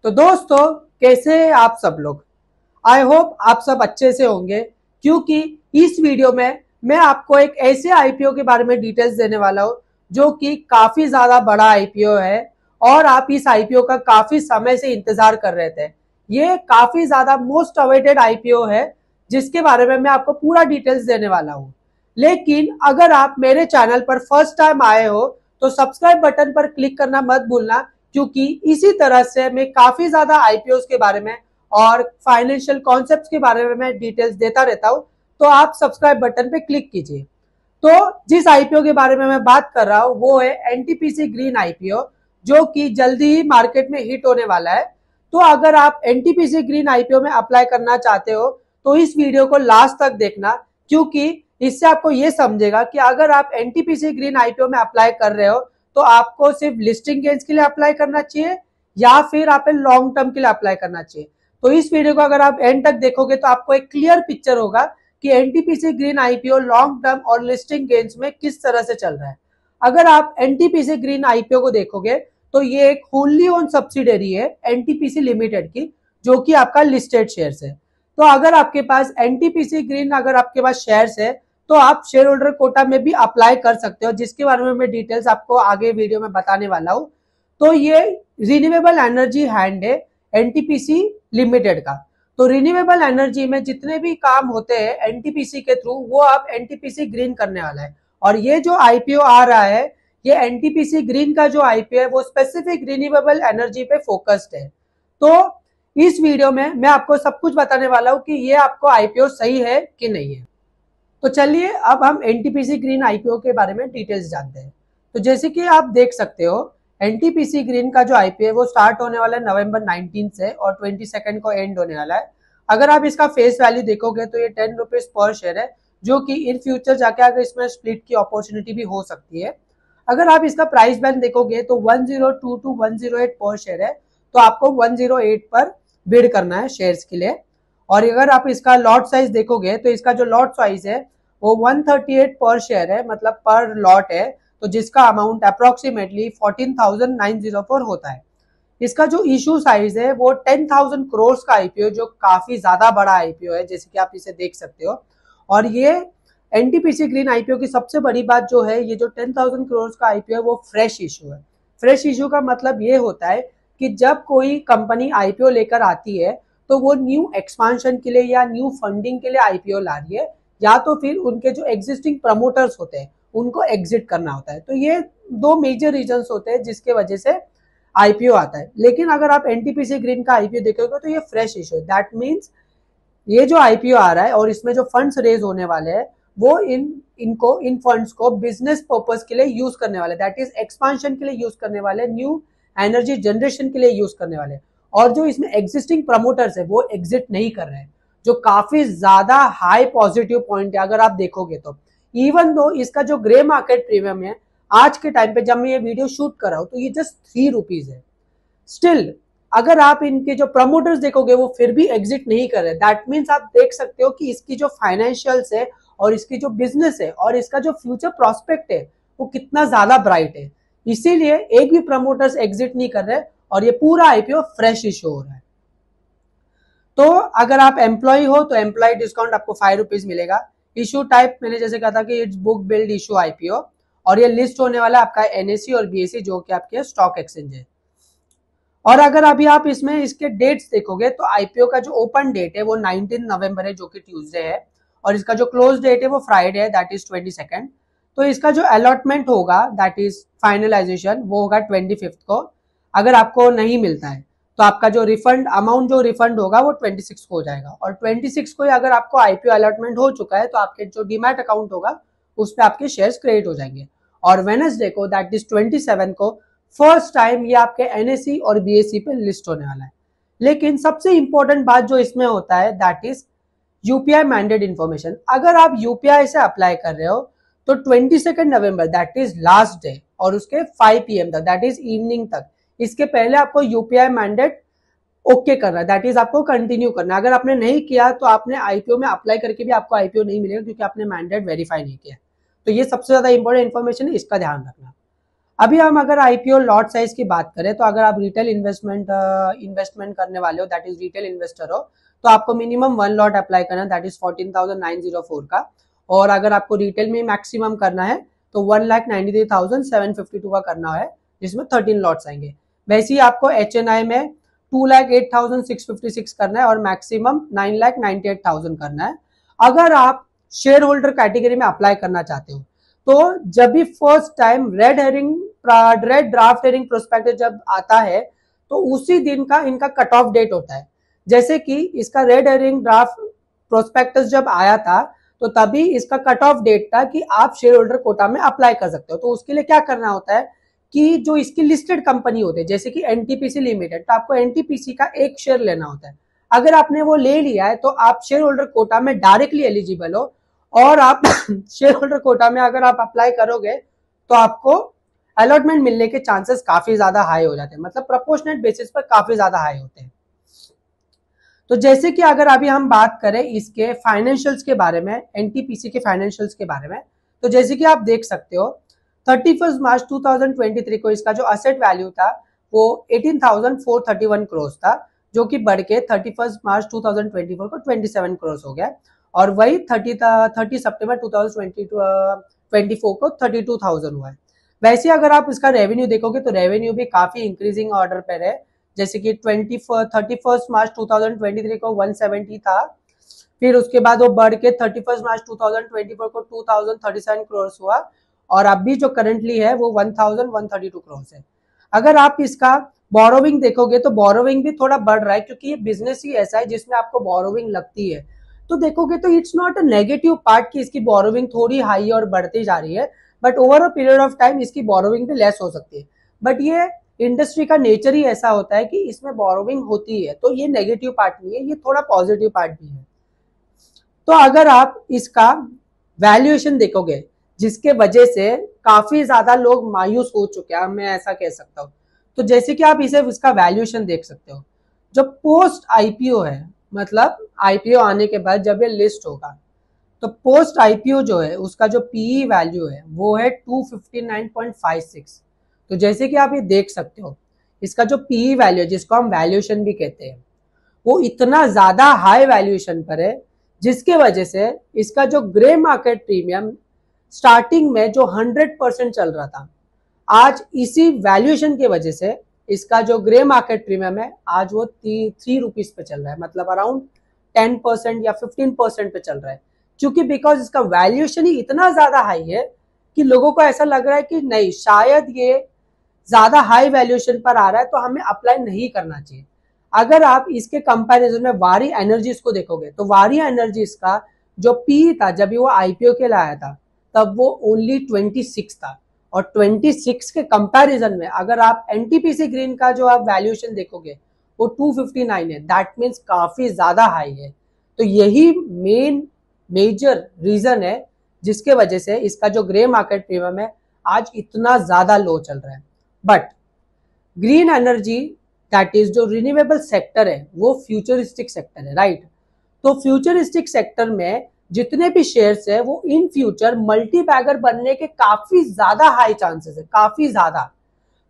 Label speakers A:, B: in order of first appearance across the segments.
A: तो दोस्तों, कैसे हैं आप सब लोग। आई होप आप सब अच्छे से होंगे, क्योंकि इस वीडियो में मैं आपको एक ऐसे आईपीओ के बारे में डिटेल्स देने वाला हूं जो कि काफी ज्यादा बड़ा आईपीओ है और आप इस आईपीओ का काफी समय से इंतजार कर रहे थे। ये काफी ज्यादा मोस्ट अवेटेड आईपीओ है जिसके बारे में मैं आपको पूरा डिटेल्स देने वाला हूं। लेकिन अगर आप मेरे चैनल पर फर्स्ट टाइम आए हो तो सब्सक्राइब बटन पर क्लिक करना मत भूलना, क्योंकि इसी तरह से मैं काफी ज्यादा आईपीओ के बारे में और फाइनेंशियल कॉन्सेप्ट्स के बारे में मैं डिटेल्स देता रहता हूं। तो आप सब्सक्राइब बटन पे क्लिक कीजिए। तो जिस आईपीओ के बारे में मैं बात कर रहा हूं वो है एनटीपीसी ग्रीन आईपीओ, जो कि जल्दी ही मार्केट में हिट होने वाला है। तो अगर आप एनटीपीसी ग्रीन आईपीओ में अप्लाई करना चाहते हो तो इस वीडियो को लास्ट तक देखना, क्योंकि इससे आपको ये समझेगा कि अगर आप एनटीपीसी ग्रीन आईपीओ में अप्लाई कर रहे हो तो आपको सिर्फ लिस्टिंग गेन्स के लिए अप्लाई करना चाहिए या फिर आप लॉन्ग टर्म के लिए अप्लाई करना चाहिए। तो इस वीडियो को अगर आप एंड तक देखोगे तो आपको एक क्लियर पिक्चर होगा कि NTPC green IPO long term और लिस्टिंग गेन्स में किस तरह से चल रहा है। अगर आप एनटीपीसी ग्रीन आईपीओ को देखोगे तो ये एक होनली ओन सब्सिडरी है एनटीपीसी लिमिटेड की, जो कि आपका लिस्टेड शेयर्स है। तो अगर आपके पास एनटीपीसी ग्रीन अगर आपके पास शेयर्स है तो आप शेयर होल्डर कोटा में भी अप्लाई कर सकते हो, जिसके बारे में मैं डिटेल्स आपको आगे वीडियो में बताने वाला हूं। तो ये रिन्यूएबल एनर्जी हैंड है एनटीपीसी लिमिटेड का। तो रिन्यूएबल एनर्जी में जितने भी काम होते हैं एनटीपीसी के थ्रू वो अब एनटीपीसी ग्रीन करने वाला है। और ये जो आईपीओ आ रहा है, ये एनटीपीसी ग्रीन का जो आईपीओ है वो स्पेसिफिक रिन्यूएबल एनर्जी पे फोकस्ड है। तो इस वीडियो में मैं आपको सब कुछ बताने वाला हूं कि ये आपको आईपीओ सही है कि नहीं है। तो चलिए अब हम एनटीपीसी ग्रीन आईपीओ के बारे में डिटेल्स जानते हैं। तो जैसे कि आप देख सकते हो, एनटीपीसी ग्रीन का जो आईपीओ है वो स्टार्ट होने वाला है नवंबर 19 से और 22 को एंड होने वाला है। अगर आप इसका फेस वैल्यू देखोगे तो ये 10 रुपीज पर शेयर है, जो कि इन फ्यूचर जाके आगे इसमें स्प्लिट की अपॉर्चुनिटी भी हो सकती है। अगर आप इसका प्राइस बैंड देखोगे तो 102 टू 108 पर शेयर है, तो आपको 108 पर बिड करना है शेयर्स के लिए। और अगर आप इसका लॉट साइज देखोगे तो इसका जो लॉट साइज है वो 138 पर शेयर है, मतलब पर लॉट है, तो जिसका अमाउंट अप्रोक्सीमेटली 14,904 होता है। इसका जो इशू साइज है वो 10,000 करोड़ का आईपीओ, जो काफी ज्यादा बड़ा आईपीओ है जैसे कि आप इसे देख सकते हो। और ये एनटीपीसी ग्रीन आईपीओ की सबसे बड़ी बात जो है, ये जो 10,000 करोड़ का आईपीओ है वो फ्रेश इशू है। फ्रेश इशू का मतलब ये होता है कि जब कोई कंपनी आईपीओ लेकर आती है तो वो न्यू एक्सपांशन के लिए या न्यू फंडिंग के लिए आईपीओ ला रही है, या तो फिर उनके जो एग्जिस्टिंग प्रमोटर्स होते हैं उनको एग्जिट करना होता है। तो ये दो मेजर रीजंस होते हैं जिसके वजह से आईपीओ आता है। लेकिन अगर आप एनटीपीसी ग्रीन का आईपीओ देखोगे तो ये फ्रेश इशू है। दैट मीन्स ये जो आईपीओ आ रहा है और इसमें जो फंड्स रेज होने वाले हैं वो इन फंड्स को बिजनेस पर्पस के लिए यूज करने वाले, दैट इज एक्सपांशन के लिए यूज करने वाले, न्यू एनर्जी जनरेशन के लिए यूज करने वाले। और जो इसमें एग्जिस्टिंग प्रमोटर्स है वो एग्जिट नहीं कर रहे हैं, जो काफी ज्यादा हाई पॉजिटिव पॉइंट है। अगर आप देखोगे तो इवन दो इसका जो ग्रे मार्केट प्रीमियम है आज के टाइम पे जब मैं ये वीडियो शूट कर रहा हूं तो ये जस्ट 3 रुपीज है। स्टिल अगर आप इनके जो प्रमोटर्स देखोगे वो फिर भी एग्जिट नहीं कर रहे। दैट मीन्स आप देख सकते हो कि इसकी जो फाइनेंशियल्स है और इसकी जो बिजनेस है और इसका जो फ्यूचर प्रोस्पेक्ट है वो कितना ज्यादा ब्राइट है। इसीलिए एक भी प्रमोटर्स एग्जिट नहीं कर रहे और ये पूरा आईपीओ फ्रेश इशू हो रहा है। तो अगर आप एम्प्लॉय हो तो एम्प्लॉय डिस्काउंट आपको 5 रुपीज मिलेगा। इशू टाइप मैंने जैसे कहा था कि it's book build issue IPO, और ये लिस्ट होने वाला आपका एनएससी और बीएससी जो कि आपके स्टॉक एक्सचेंज है। और अगर अभी आप इसमें इसके डेट्स देखोगे तो आईपीओ का जो ओपन डेट है वो 19 नवंबर है, जो कि ट्यूसडे है, और इसका जो क्लोज डेट है वो फ्राइडे है, दैट इज 22। तो इसका जो अलॉटमेंट होगा दैट इज फाइनलाइजेशन वो होगा 25 को। अगर आपको नहीं मिलता है तो आपका जो रिफंड अमाउंट जो रिफंड होगा वो 26 को हो जाएगा। और 26 को अगर आपको आईपीओ अलॉटमेंट हो चुका है तो आपके जो डीमैट अकाउंट होगा उस पर आपके शेयर्स क्रेडिट हो जाएंगे। और वेडनेसडे को दैट इज 27 को फर्स्ट टाइम ये आपके एनएससी और बीएससी पे लिस्ट होने वाला है। लेकिन सबसे इंपॉर्टेंट बात जो इसमें होता है that is UPI mandate information. अगर आप यूपीआई से अप्लाई कर रहे हो तो 22 नवंबर दैट इज लास्ट डे और उसके 5 PM तक दैट इज इवनिंग तक, इसके पहले आपको यूपीआई मैंडेट ओके करना है, दैट इज आपको कंटिन्यू करना है। अगर आपने नहीं किया तो आपने आईपीओ में अप्लाई करके भी आपको आईपीओ नहीं मिलेगा, क्योंकि आपने मैंडेट वेरीफाई नहीं किया। तो ये सबसे ज्यादा इंपॉर्टेंट इन्फॉर्मेशन है, इसका ध्यान रखना। अभी हम अगर आईपीओ लॉट साइज की बात करें तो अगर आप रिटेल इन्वेस्टमेंट करने वाले हो, दैट इज रिटेल इन्वेस्टर हो, तो आपको मिनिमम 1 लॉट अप्लाई करना, दैट इज 14,904 का। और अगर आपको रिटेल में मैक्सिमम करना है तो 1,93,752 का करना है, जिसमें 13 लॉट्स आएंगे। वैसे ही आपको HNI में 2,08,656 करना है और मैक्सिमम 9,98,000 करना है। अगर आप शेयर होल्डर कैटेगरी में अप्लाई करना चाहते हो तो जब भी first time red draft herring prospectus जब आता है तो उसी दिन का इनका कट ऑफ डेट होता है। जैसे कि इसका रेड हेरिंग ड्राफ्ट प्रोस्पेक्टस जब आया था तो तभी इसका कट ऑफ डेट था कि आप शेयर होल्डर कोटा में अप्लाई कर सकते हो। तो उसके लिए क्या करना होता है कि जो इसकी लिस्टेड कंपनी होती है जैसे कि एनटीपीसी लिमिटेड, तो आपको एनटीपीसी का एक शेयर लेना होता है। अगर आपने वो ले लिया है तो आप शेयर होल्डर कोटा में डायरेक्टली एलिजिबल हो, और आप शेयर होल्डर कोटा में अगर आप अप्लाई करोगे तो आपको अलॉटमेंट मिलने के चांसेस काफी ज्यादा हाई हो जाते हैं, मतलब प्रोपोर्शनेट बेसिस पर काफी ज्यादा हाई होते हैं। तो जैसे कि अगर अभी हम बात करें इसके फाइनेंशियल्स के बारे में, एनटीपीसी के फाइनेंशियल्स के बारे में, तो जैसे कि आप देख सकते हो 31 मार्च 2023 को इसका जो असेट वैल्यू था वो 18,431 करोड़ था, जो कि बढ़ के 31 मार्च 2024 को 27 करोड़ हो गया। और वही 30 सितंबर 2024 को 32,000 हुआ है। वैसे अगर आप इसका रेवेन्यू देखोगे तो रेवेन्यू भी काफी इंक्रीजिंग ऑर्डर पर है, जैसे कि 31 मार्च 2023 को 170 था, फिर उसके बाद वो बढ़ के 31 मार्च 2024 को 2037 करोड़ हुआ, और अभी जो करंटली है वो 1132 करोड़ है। अगर आप इसका बोरोविंग देखोगे तो बोरोविंग भी थोड़ा बढ़ रहा है, क्योंकि ये बिजनेस ही ऐसा है जिसमें आपको बोरोविंग लगती है। तो देखोगे तो it's not a negative part कि इसकी बोरोविंग थोड़ी हाई और बढ़ती जा रही है, but over a period of time इसकी बोरोविंग भी लेस हो सकती है। बट ये इंडस्ट्री का नेचर ही ऐसा होता है कि इसमें बोरोविंग होती है, तो ये नेगेटिव पार्ट नहीं है, ये थोड़ा पॉजिटिव पार्ट भी है। तो अगर आप इसका वैल्यूएशन देखोगे, जिसके वजह से काफी ज्यादा लोग मायूस हो चुके हैं, मैं ऐसा कह सकता हूँ। तो जैसे कि आप इसे इसका वैल्यूएशन देख सकते हो, जो पोस्ट आईपीओ है, मतलब आईपीओ आने के बाद जब ये लिस्ट होगा तो पोस्ट आईपीओ जो है उसका जो पीई वैल्यू है वो है 259.56। तो जैसे कि आप ये देख सकते हो, इसका जो पीई वैल्यू है, जिसको हम वैल्यूएशन भी कहते हैं, वो इतना ज्यादा हाई वैल्यूएशन पर है, जिसके वजह से इसका जो ग्रे मार्केट प्रीमियम स्टार्टिंग में जो 100% चल रहा था, आज इसी वैल्यूएशन की वजह से इसका जो ग्रे मार्केट प्रीमियम है आज वो 3 रुपीज पे चल रहा है, मतलब अराउंड 10% या 15% पे चल रहा है। क्योंकि बिकॉज इसका वैल्यूएशन ही इतना ज्यादा हाई है कि लोगों को ऐसा लग रहा है कि नहीं, शायद ये ज्यादा हाई वैल्यूएशन पर आ रहा है तो हमें अप्लाई नहीं करना चाहिए। अगर आप इसके कंपैरिजन में वारी एनर्जीज को देखोगे तो वारी एनर्जीज का जो पी था जब वो आईपीओ के लिए आया था तब वो ओनली 26 था, और 26 के कंपैरिजन में अगर आप एनटीपीसी ग्रीन का जो आप वैल्यूएशन देखोगे वो 259 है, दैट मीन्स काफी ज्यादा हाई है। तो यही मेजर रीजन है जिसके वजह से इसका जो ग्रे मार्केट प्रीमियम है आज इतना ज्यादा लो चल रहा है। But green energy that is जो रिन्यूएबल सेक्टर है वो फ्यूचरिस्टिक सेक्टर है, राइट। तो फ्यूचरिस्टिक सेक्टर में जितने भी शेयर्स है वो इन फ्यूचर मल्टी बैगर बनने के काफी ज्यादा हाई चांसेस है, काफी ज्यादा।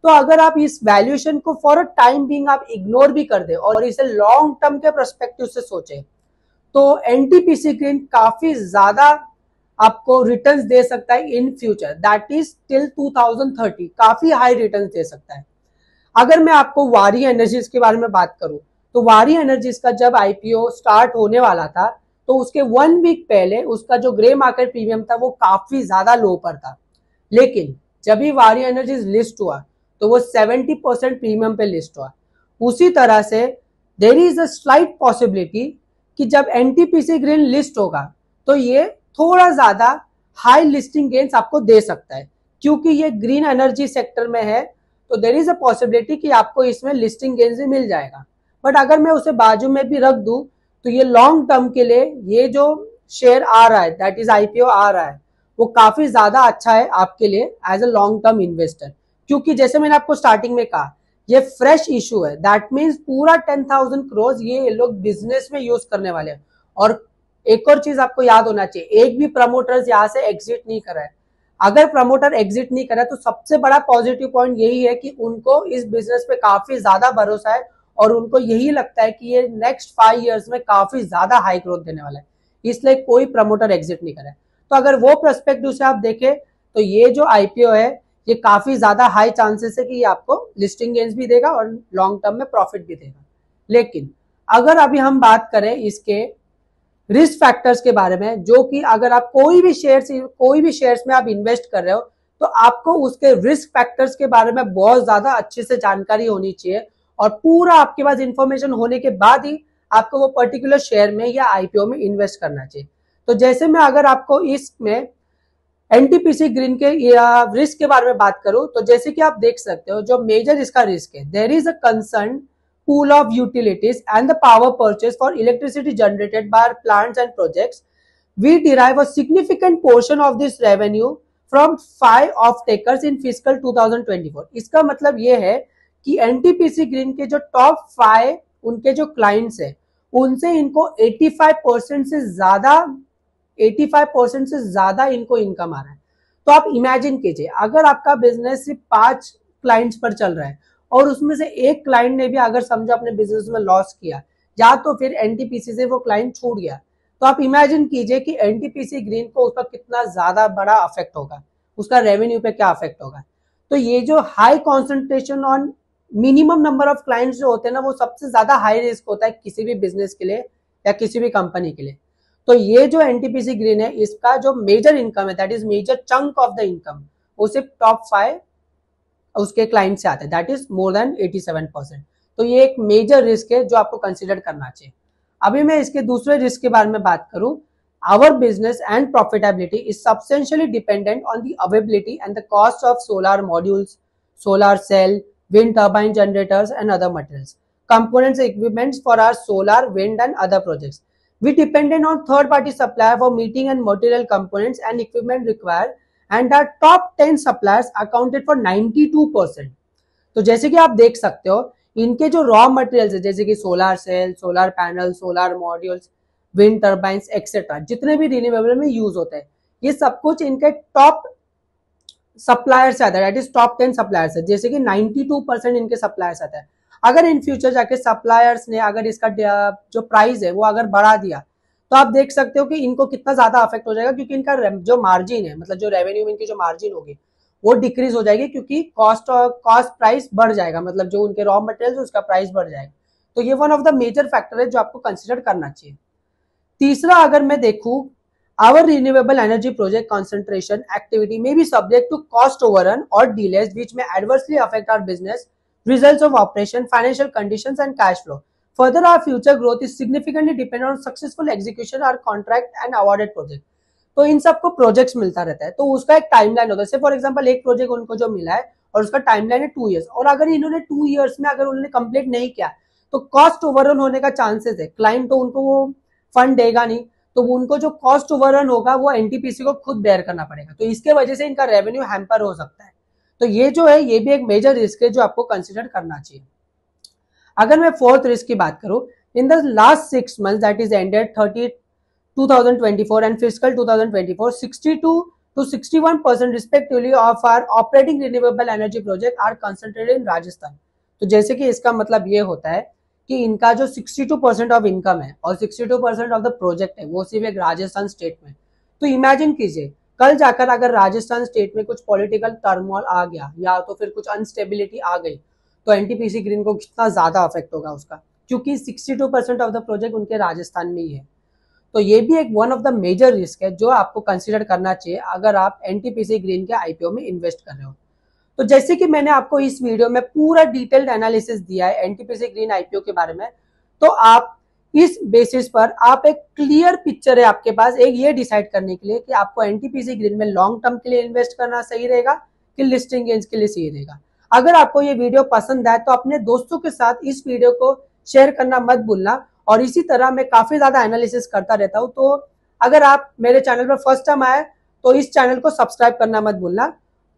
A: तो अगर आप इस वैल्यूएशन को फॉर अ टाइम बीइंग आप इग्नोर भी कर दे और इसे लॉन्ग टर्म के पर्सपेक्टिव से सोचे तो एनटीपीसी ग्रीन काफी ज्यादा आपको रिटर्न्स दे सकता है in future, that is till 2030 काफी हाई रिटर्न्स दे सकता है। अगर मैं आपको वारी एनर्जीज के बारे में बात करूं तो वारी एनर्जीज का जब आईपीओ स्टार्ट होने वाला था तो उसके 1 वीक पहले उसका जो ग्रे मार्केट प्रीमियम था वो काफी ज्यादा लो पर था, लेकिन जब ही वारी एनर्जीज लिस्ट हुआ तो वो 70% प्रीमियम पे लिस्ट हुआ। उसी तरह से there is a slight possibility कि जब एनटीपीसी ग्रीन लिस्ट होगा तो ये थोड़ा ज्यादा हाई लिस्टिंग गेन्स आपको दे सकता है, क्योंकि ये ग्रीन एनर्जी सेक्टर में है तो देयर इज अ पॉसिबिलिटी कि आपको इसमें लिस्टिंग गेन्स भी मिल जाएगा। बट अगर मैं उसे बाजू में भी रख दूं तो ये लॉन्ग टर्म के लिए ये जो शेयर आ रहा है दैट इज आईपीओ आ रहा है वो काफी ज्यादा अच्छा है आपके लिए as a long term investor, क्योंकि जैसे मैंने आपको स्टार्टिंग में कहा ये फ्रेश इशू है, दैट मीन्स पूरा 10,000 करोड़ ये लोग बिजनेस में यूज करने वाले हैं। और एक और चीज आपको याद होना चाहिए, एक भी प्रमोटर्स यहाँ से एग्जिट नहीं कर रहा है। अगर प्रमोटर एग्जिट नहीं करे तो सबसे बड़ा पॉजिटिव पॉइंट यही है कि उनको इस बिजनेस पे काफी ज्यादा भरोसा है और उनको यही लगता है कि ये नेक्स्ट 5 इयर्स में काफी ज्यादा हाई ग्रोथ देने वाला है, इसलिए कोई प्रमोटर एग्जिट नहीं करे। तो अगर वो पर्सपेक्टिव से आप देखें तो ये जो आईपीओ है ये काफी ज्यादा हाई चांसेस है कि ये आपको लिस्टिंग गेन्स भी देगा और लॉन्ग टर्म में प्रॉफिट भी देगा। लेकिन अगर अभी हम बात करें इसके रिस्क फैक्टर्स के बारे में, जो कि अगर आप कोई भी शेयर्स में आप इन्वेस्ट कर रहे हो तो आपको उसके रिस्क फैक्टर्स के बारे में बहुत ज्यादा अच्छे से जानकारी होनी चाहिए और पूरा आपके पास इंफॉर्मेशन होने के बाद ही आपको वो पर्टिकुलर शेयर में या आईपीओ में इन्वेस्ट करना चाहिए। तो जैसे मैं अगर आपको इसमें एनटीपीसी ग्रीन के रिस्क के बारे में बात करूं तो जैसे कि आप देख सकते हो जो मेजर इसका रिस्क है, there is a concern pool of utilities and the power purchase for electricity generated by our plants and projects. We derive a significant portion of this revenue from 5 off-takers in fiscal 2024. इसका मतलब ये है कि NTPC Green के जो top 5 उनके जो clients है उनसे इनको 85% से ज्यादा इनको इनकम आ रहा है। तो आप इमेजिन कीजिए अगर आपका बिजनेस सिर्फ 5 क्लाइंट्स पर चल रहा है और उसमें से एक क्लाइंट ने भी अगर समझो अपने बिजनेस में लॉस किया या तो फिर एनटीपीसी से वो क्लाइंट छूट गया, तो आप इमेजिन कीजिए कि एनटीपीसी ग्रीन को उसका कितना ज्यादा बड़ा अफेक्ट होगा, उसका रेवेन्यू पे क्या अफेक्ट होगा। तो ये जो high concentration on minimum number of clients जो होते हैं ना वो सबसे ज्यादा हाई रिस्क होता है किसी भी बिजनेस के लिए या किसी भी कंपनी के लिए। तो ये जो एनटीपीसी ग्रीन है इसका जो मेजर इनकम है that is major chunk of the income वो सिर्फ टॉप 5 उसके क्लाइंट से आते हैं, दैट इज मोर देन 87%। तो ये एक मेजर रिस्क है जो आपको कंसिडर करना चाहिए। अभी मैं इसके दूसरे रिस्क के बारे में बात करूं, our business and profitability is substantially dependent on the availability and the cost of solar modules, solar cell, wind turbine generators and other materials, components, equipments for our solar, wind and other projects. We dependent on third party supplier for meeting and material components and equipment required and our top 10 suppliers accounted for 92%. तो जैसे कि आप देख सकते हो इनके जो raw materials है जैसे कि solar cell, solar panel, solar modules, wind turbines etcetera जितने भी रिन्यूएबल में यूज होते हैं ये सब कुछ इनके टॉप सप्लायर्स आता है, दैट इज टॉप 10 सप्लायर्स है, जैसे कि 92% इनके सप्लायर्स आता है। अगर इन फ्यूचर जाके सप्लायर्स ने अगर इसका जो प्राइस है वो अगर बढ़ा दिया तो आप देख सकते हो कि इनको कितना ज्यादा अफेक्ट हो जाएगा, क्योंकि इनका जो मार्जिन है मतलब जो रेवेन्यू में इनकी जो मार्जिन होगी वो डिक्रीज हो जाएगी क्योंकि कॉस्ट प्राइस बढ़ जाएगा, मतलब जो उनके रॉ मटेरियल उसका प्राइस बढ़ जाएगा। तो ये one of the major factor है जो आपको कंसिडर करना चाहिए। तीसरा अगर मैं देखूं, our renewable energy project concentration activity may be subject to cost overrun or delays which may adversely affect our business results of operation, financial conditions and cash flow. Further, our future growth is significantly dependent on successful execution our contract and awarded project. तो इन सबको projects मिलता रहता है तो उसका एक timeline होता है। फॉर एग्जांपल एक प्रोजेक्ट उनको जो मिला है और उसका टाइमलाइन है 2 इयर्स और अगर इन्होंने 2 इयर्स में अगर उन्होंने कंप्लीट नहीं किया तो कॉस्ट ओवररन होने का चांसेस है, क्लाइंट तो उनको वो फंड देगा नहीं, तो उनको जो कॉस्ट ओवररन होगा वो एनटीपीसी को खुद बेयर करना पड़ेगा, तो इसके वजह से इनका रेवेन्यू हैम्पर हो सकता है। तो ये जो है ये भी एक मेजर रिस्क है जो आपको कंसिडर करना चाहिए। अगर मैं फोर्थ रिस्क की बात करूं, in the last 6 months that is ended 30 2024 and fiscal 2024 62 to 61% respectively of our operating renewable energy project are concentrated in Rajasthan. तो जैसे कि इसका मतलब ये होता है कि इनका जो 62% ऑफ इनकम है और 62% ऑफ द प्रोजेक्ट है वो सिर्फ एक राजस्थान स्टेट में। तो इमेजिन कीजिए कल जाकर अगर राजस्थान स्टेट में कुछ पॉलिटिकल टर्मोल आ गया या तो फिर कुछ अनस्टेबिलिटी आ गई तो एनटीपीसी ग्रीन को कितना ज्यादा अफेक्ट होगा उसका, क्योंकि 62% ऑफ द प्रोजेक्ट उनके राजस्थान में ही है। तो ये भी एक one of the major risk है जो आपको कंसिडर करना चाहिए अगर आप एनटीपीसी ग्रीन के आईपीओ में इन्वेस्ट कर रहे हो। तो जैसे कि मैंने आपको इस वीडियो में पूरा डिटेल्ड एनालिसिस दिया है एनटीपीसी ग्रीन आईपीओ के बारे में, तो आप इस बेसिस पर आप एक क्लियर पिक्चर है आपके पास एक ये डिसाइड करने के लिए कि आपको एनटीपीसी ग्रीन में लॉन्ग टर्म के लिए इन्वेस्ट करना सही रहेगा कि लिस्टिंग गेन्स के लिए सही रहेगा। अगर आपको ये वीडियो पसंद आए तो अपने दोस्तों के साथ इस वीडियो को शेयर करना मत भूलना, और इसी तरह मैं काफी ज्यादा एनालिसिस करता रहता हूं। तो अगर आप मेरे चैनल पर फर्स्ट टाइम आए तो इस चैनल को सब्सक्राइब करना मत भूलना।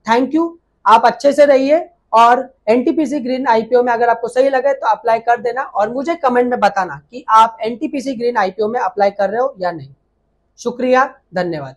A: थैंक यू, आप अच्छे से रहिए और एनटीपीसी ग्रीन आईपीओ में अगर आपको सही लगे तो अप्लाई कर देना और मुझे कमेंट में बताना कि आप एनटीपीसी ग्रीन आईपीओ में अप्लाई कर रहे हो या नहीं। शुक्रिया, धन्यवाद।